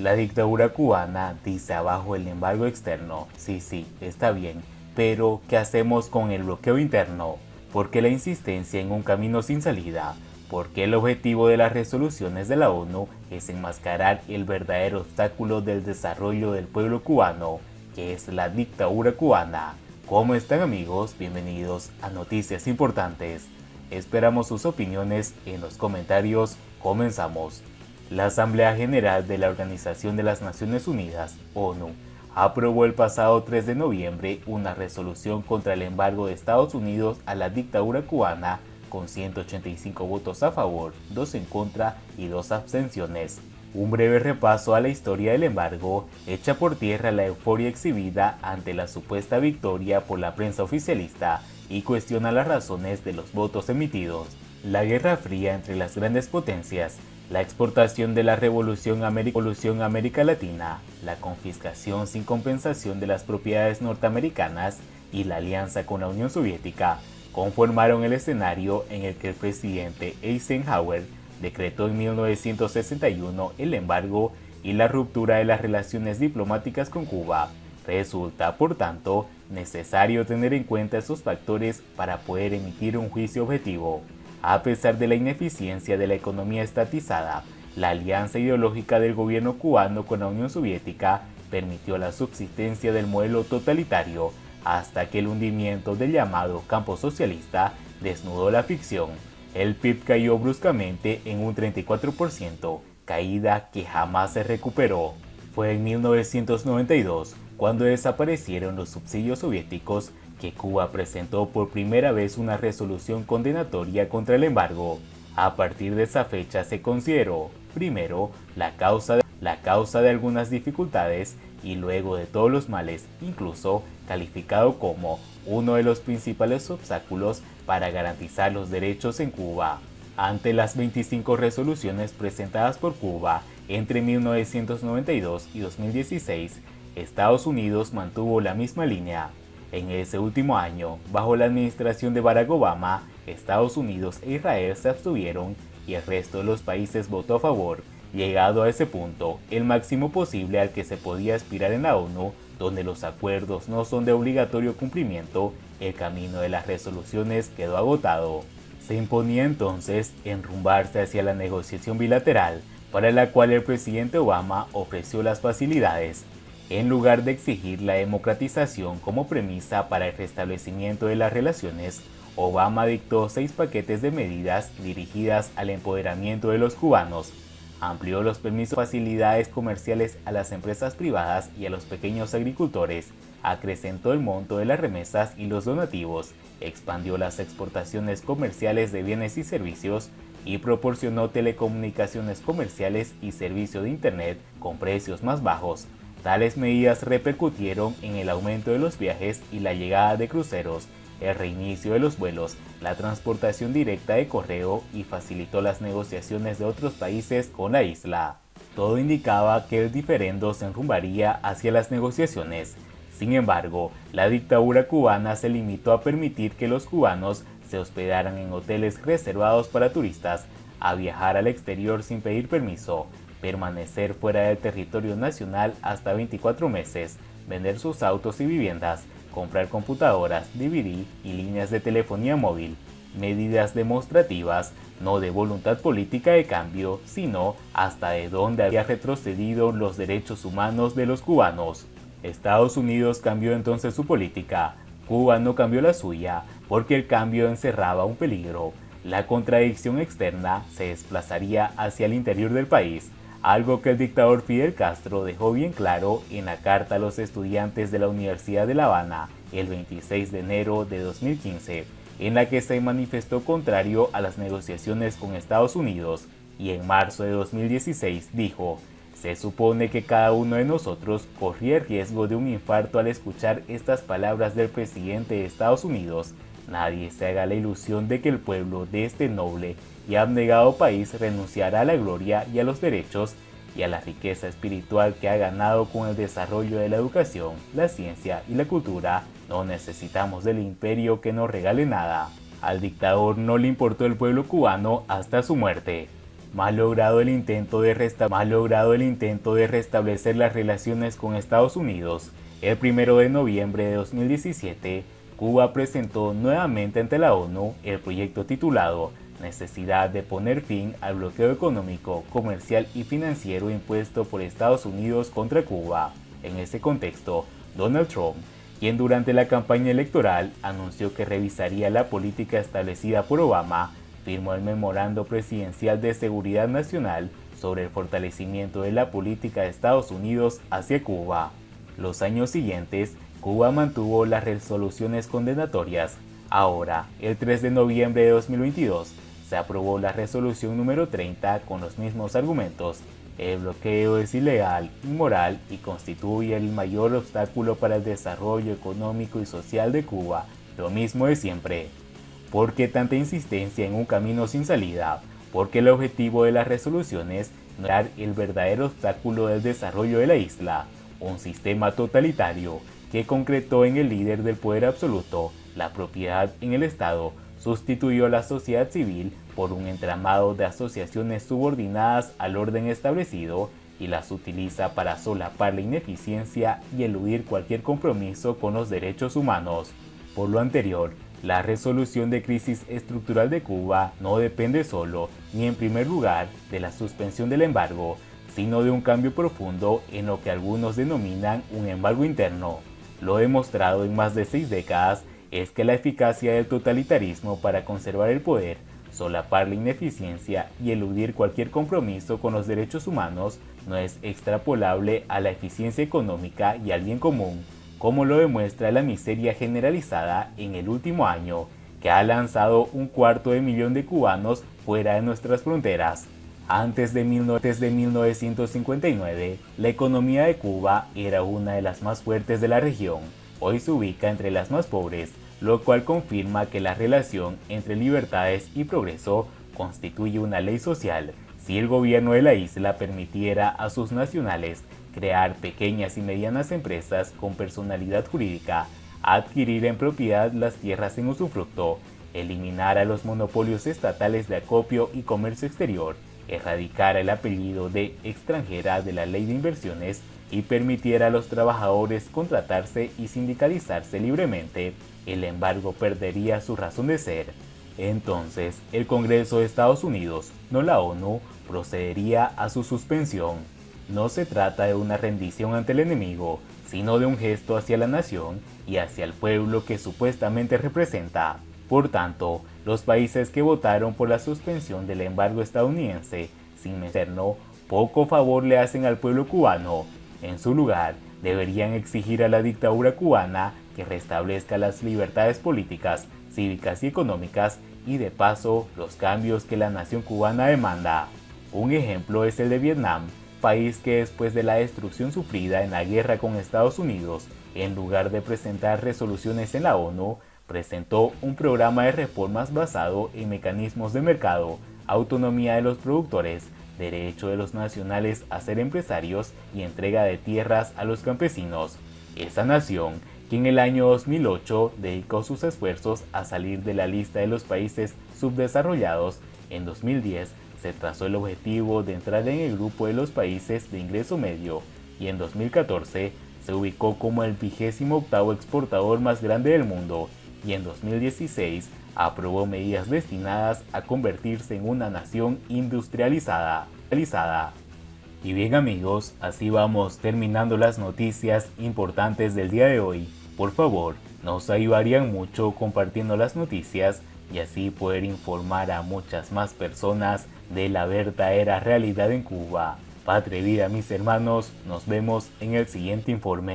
La dictadura cubana dice abajo el embargo externo. Sí, está bien, pero ¿qué hacemos con el bloqueo interno? ¿Por qué la insistencia en un camino sin salida? ¿Por qué el objetivo de las resoluciones de la ONU es enmascarar el verdadero obstáculo del desarrollo del pueblo cubano, que es la dictadura cubana? ¿Cómo están, amigos? Bienvenidos a Noticias Importantes. Esperamos sus opiniones en los comentarios. Comenzamos. La Asamblea General de la Organización de las Naciones Unidas, ONU, aprobó el pasado 3 de noviembre una resolución contra el embargo de Estados Unidos a la dictadura cubana con 185 votos a favor, 2 en contra y 2 abstenciones. Un breve repaso a la historia del embargo echa por tierra la euforia exhibida ante la supuesta victoria por la prensa oficialista y cuestiona las razones de los votos emitidos. La Guerra Fría entre las grandes potencias, la exportación de la Revolución América Latina, la confiscación sin compensación de las propiedades norteamericanas y la alianza con la Unión Soviética conformaron el escenario en el que el presidente Eisenhower decretó en 1961 el embargo y la ruptura de las relaciones diplomáticas con Cuba. Resulta, por tanto, necesario tener en cuenta esos factores para poder emitir un juicio objetivo. A pesar de la ineficiencia de la economía estatizada, la alianza ideológica del gobierno cubano con la Unión Soviética permitió la subsistencia del modelo totalitario hasta que el hundimiento del llamado campo socialista desnudó la ficción. El PIB cayó bruscamente en un 34%, caída que jamás se recuperó. Fue en 1992 cuando desaparecieron los subsidios soviéticos que Cuba presentó por primera vez una resolución condenatoria contra el embargo. A partir de esa fecha se consideró, primero, la causa de algunas dificultades y luego de todos los males, incluso calificado como uno de los principales obstáculos para garantizar los derechos en Cuba. Ante las 25 resoluciones presentadas por Cuba entre 1992 y 2016, Estados Unidos mantuvo la misma línea. En ese último año, bajo la administración de Barack Obama, Estados Unidos e Israel se abstuvieron y el resto de los países votó a favor. Llegado a ese punto, el máximo posible al que se podía aspirar en la ONU, donde los acuerdos no son de obligatorio cumplimiento, el camino de las resoluciones quedó agotado. Se imponía entonces enrumbarse hacia la negociación bilateral, para la cual el presidente Obama ofreció las facilidades. En lugar de exigir la democratización como premisa para el restablecimiento de las relaciones, Obama dictó 6 paquetes de medidas dirigidas al empoderamiento de los cubanos. Amplió los permisos y facilidades comerciales a las empresas privadas y a los pequeños agricultores, acrecentó el monto de las remesas y los donativos, expandió las exportaciones comerciales de bienes y servicios y proporcionó telecomunicaciones comerciales y servicio de Internet con precios más bajos. Tales medidas repercutieron en el aumento de los viajes y la llegada de cruceros, el reinicio de los vuelos, la transportación directa de correo y facilitó las negociaciones de otros países con la isla. Todo indicaba que el diferendo se enrumbaría hacia las negociaciones. Sin embargo, la dictadura cubana se limitó a permitir que los cubanos se hospedaran en hoteles reservados para turistas, a viajar al exterior sin pedir permiso, permanecer fuera del territorio nacional hasta 24 meses, vender sus autos y viviendas, comprar computadoras, DVD y líneas de telefonía móvil. Medidas demostrativas, no de voluntad política de cambio, sino hasta de dónde había retrocedido los derechos humanos de los cubanos. Estados Unidos cambió entonces su política. Cuba no cambió la suya, porque el cambio encerraba un peligro. La contradicción externa se desplazaría hacia el interior del país, algo que el dictador Fidel Castro dejó bien claro en la carta a los estudiantes de la Universidad de La Habana el 26 de enero de 2015, en la que se manifestó contrario a las negociaciones con Estados Unidos, y en marzo de 2016 dijo: "Se supone que cada uno de nosotros corría el riesgo de un infarto al escuchar estas palabras del presidente de Estados Unidos. Nadie se haga la ilusión de que el pueblo de este noble y abnegado país renunciará a la gloria y a los derechos y a la riqueza espiritual que ha ganado con el desarrollo de la educación, la ciencia y la cultura. No necesitamos del imperio que nos regale nada". Al dictador no le importó el pueblo cubano hasta su muerte. más logrado el intento de restablecer las relaciones con Estados Unidos. El 1 de noviembre de 2017, Cuba presentó nuevamente ante la ONU el proyecto titulado Necesidad de poner fin al bloqueo económico, comercial y financiero impuesto por Estados Unidos contra Cuba. En ese contexto, Donald Trump, quien durante la campaña electoral anunció que revisaría la política establecida por Obama, firmó el Memorando Presidencial de Seguridad Nacional sobre el fortalecimiento de la política de Estados Unidos hacia Cuba. Los años siguientes, Cuba mantuvo las resoluciones condenatorias. Ahora, el 3 de noviembre de 2022, se aprobó la resolución número 30 con los mismos argumentos. El bloqueo es ilegal, inmoral y constituye el mayor obstáculo para el desarrollo económico y social de Cuba. Lo mismo de siempre. ¿Por qué tanta insistencia en un camino sin salida? Porque el objetivo de las resoluciones no era el verdadero obstáculo del desarrollo de la isla, un sistema totalitario que concretó en el líder del poder absoluto la propiedad en el Estado, sustituyó a la sociedad civil por un entramado de asociaciones subordinadas al orden establecido y las utiliza para solapar la ineficiencia y eludir cualquier compromiso con los derechos humanos. Por lo anterior, la resolución de crisis estructural de Cuba no depende solo, ni en primer lugar, de la suspensión del embargo, sino de un cambio profundo en lo que algunos denominan un embargo interno. Lo demostrado en más de 6 décadas es que la eficacia del totalitarismo para conservar el poder, solapar la ineficiencia y eludir cualquier compromiso con los derechos humanos no es extrapolable a la eficiencia económica y al bien común, como lo demuestra la miseria generalizada en el último año, que ha lanzado 250.000 de cubanos fuera de nuestras fronteras. Antes de 1959, la economía de Cuba era una de las más fuertes de la región. Hoy se ubica entre las más pobres, lo cual confirma que la relación entre libertades y progreso constituye una ley social. Si el gobierno de la isla permitiera a sus nacionales crear pequeñas y medianas empresas con personalidad jurídica, adquirir en propiedad las tierras en usufructo, eliminar a los monopolios estatales de acopio y comercio exterior, erradicar el apellido de extranjera de la ley de inversiones y permitiera a los trabajadores contratarse y sindicalizarse libremente, el embargo perdería su razón de ser. Entonces, el Congreso de Estados Unidos, no la ONU, procedería a su suspensión. No se trata de una rendición ante el enemigo, sino de un gesto hacia la nación y hacia el pueblo que supuestamente representa. Por tanto, los países que votaron por la suspensión del embargo estadounidense, sin mencionarlo, poco favor le hacen al pueblo cubano. En su lugar, deberían exigir a la dictadura cubana que restablezca las libertades políticas, cívicas y económicas y de paso los cambios que la nación cubana demanda. Un ejemplo es el de Vietnam, país que después de la destrucción sufrida en la guerra con Estados Unidos, en lugar de presentar resoluciones en la ONU, presentó un programa de reformas basado en mecanismos de mercado, autonomía de los productores, derecho de los nacionales a ser empresarios y entrega de tierras a los campesinos. Esa nación, que en el año 2008 dedicó sus esfuerzos a salir de la lista de los países subdesarrollados, en 2010 se trazó el objetivo de entrar en el grupo de los países de ingreso medio y en 2014 se ubicó como el 28º exportador más grande del mundo y en 2016 aprobó medidas destinadas a convertirse en una nación industrializada. Y bien amigos, así vamos terminando las noticias importantes del día de hoy. Por favor, nos ayudarían mucho compartiendo las noticias y así poder informar a muchas más personas de la verdadera realidad en Cuba. Patria y vida mis hermanos, nos vemos en el siguiente informe.